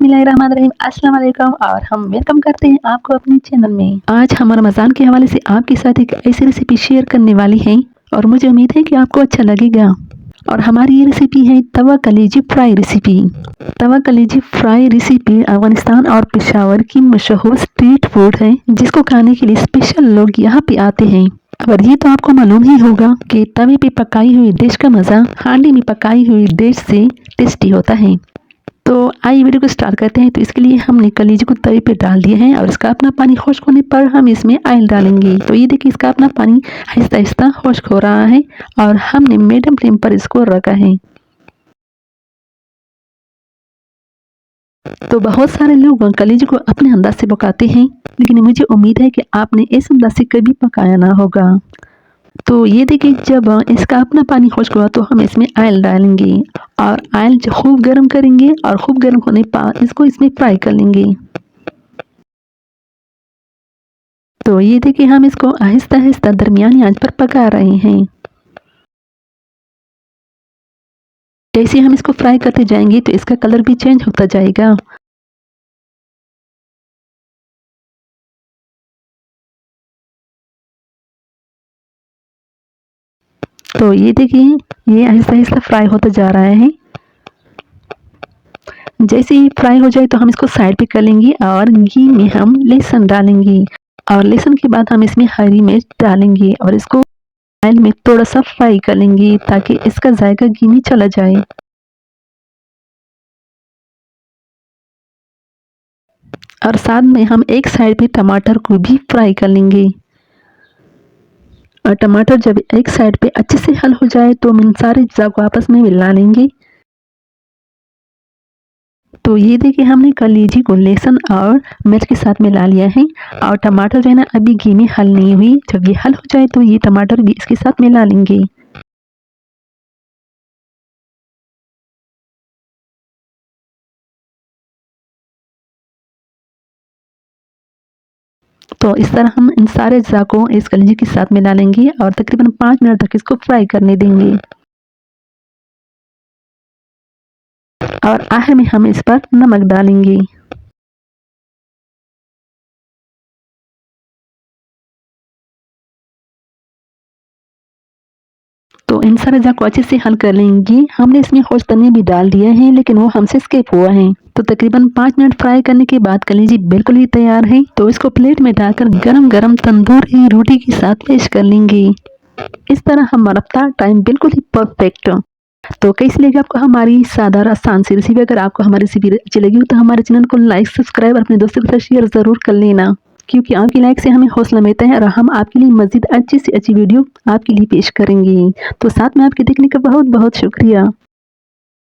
बिस्मिल्लाहिर्रहमानिर्रहीम अस्सलाम वालेकुम और हम वेलकम करते हैं आपको अपने चैनल में। आज हम रमज़ान के हवाले से आपके साथ एक ऐसी रेसिपी शेयर करने वाली हैं और मुझे उम्मीद है कि आपको अच्छा लगेगा। और हमारी ये रेसिपी है तवा कलेजी फ्राई रेसिपी। तवा कलेजी फ्राई रेसिपी अफगानिस्तान और पेशावर की मशहूर स्ट्रीट फूड है, जिसको खाने के लिए स्पेशल लोग यहाँ पे आते हैं। और ये तो आपको मालूम ही होगा कि तवे पे पकाई हुई डिश का मज़ा हांडी में पकाई हुई डिश से टेस्टी होता है। तो आइए वीडियो को स्टार्ट करते हैं। तो इसके लिए हमने कलेजी को तवे पे डाल दिया है और इसका अपना पानी खुश्क होने पर हम इसमें ऑयल डालेंगे। तो ये देखिए इसका अपना पानी आहिस्ता आहिस्ता खुश्क हो रहा है और हमने मीडियम फ्लेम पर इसको रखा है। तो बहुत सारे लोग कलेजी को अपने अंदाज से पकाते हैं, लेकिन मुझे उम्मीद है कि आपने इस अंदाज से कभी पकाया ना होगा। तो ये देखिए जब इसका अपना पानी खुश्क हुआ तो हम इसमें ऑयल डालेंगे और ऑयल खूब गर्म करेंगे और खूब गर्म होने पर इसको इसमें फ्राई कर लेंगे। तो ये देखिए हम इसको आहिस्ता आहिस्ता दरमियानी आंच पर पका रहे हैं। जैसे हम इसको फ्राई करते जाएंगे तो इसका कलर भी चेंज होता जाएगा। तो ये देखिए ये आहिस्ता आहिस्ता फ्राई होता जा रहा है। जैसे ही फ्राई हो जाए तो हम इसको साइड पे कर लेंगे और घी में हम लहसुन डालेंगे और लहसुन के बाद हम इसमें हरी मिर्च डालेंगे और इसको ऑयल में थोड़ा सा फ्राई कर लेंगे ताकि इसका जायका घी में चला जाए। और साथ में हम एक साइड पे टमाटर को भी फ्राई कर लेंगे और टमाटर जब एक साइड पे अच्छे से हल हो जाए तो हम इन सारे अज़्ज़ा को आपस में मिला लेंगे। तो ये देखिए हमने कलेजी को लहसुन और मिर्च के साथ मिला लिया है और टमाटर जो है ना अभी घी में हल नहीं हुई। जब ये हल हो जाए तो ये टमाटर भी इसके साथ मिला लेंगे। तो इस तरह हम इन सारे अज़्ज़ा को इस कलेजी के साथ मिला लेंगे और तकरीबन 5 मिनट तक इसको फ्राई करने देंगे। और आखिर में हम इस पर नमक डालेंगे। तो इन सारे अज़्ज़ा को अच्छे से हल कर लेंगे। हमने इसमें खुश्क धनिया भी डाल दिया है, लेकिन वो हमसे स्किप हुआ है। तो तकरीबन 5 मिनट फ्राई करने के बाद कलेजी बिल्कुल ही तैयार है। तो इसको प्लेट में डालकर गरम गरम तंदूरी रोटी के साथ पेश कर लेंगे। इस तरह हमारा अफ्तार टाइम बिल्कुल ही परफेक्ट। तो कैसी लगी आपको हमारी सादा और आसान सी रेसिपी? अगर आपको हमारी रेसिपी अच्छी लगी हो तो हमारे चैनल को लाइक सब्सक्राइब और अपने दोस्तों के साथ शेयर ज़रूर कर लेना, क्योंकि आपकी लाइक से हमें हौसला मिलता है और हम आपके लिए मज़ीद अच्छी से अच्छी वीडियो आपके लिए पेश करेंगे। तो साथ में आपके देखने का बहुत बहुत शुक्रिया।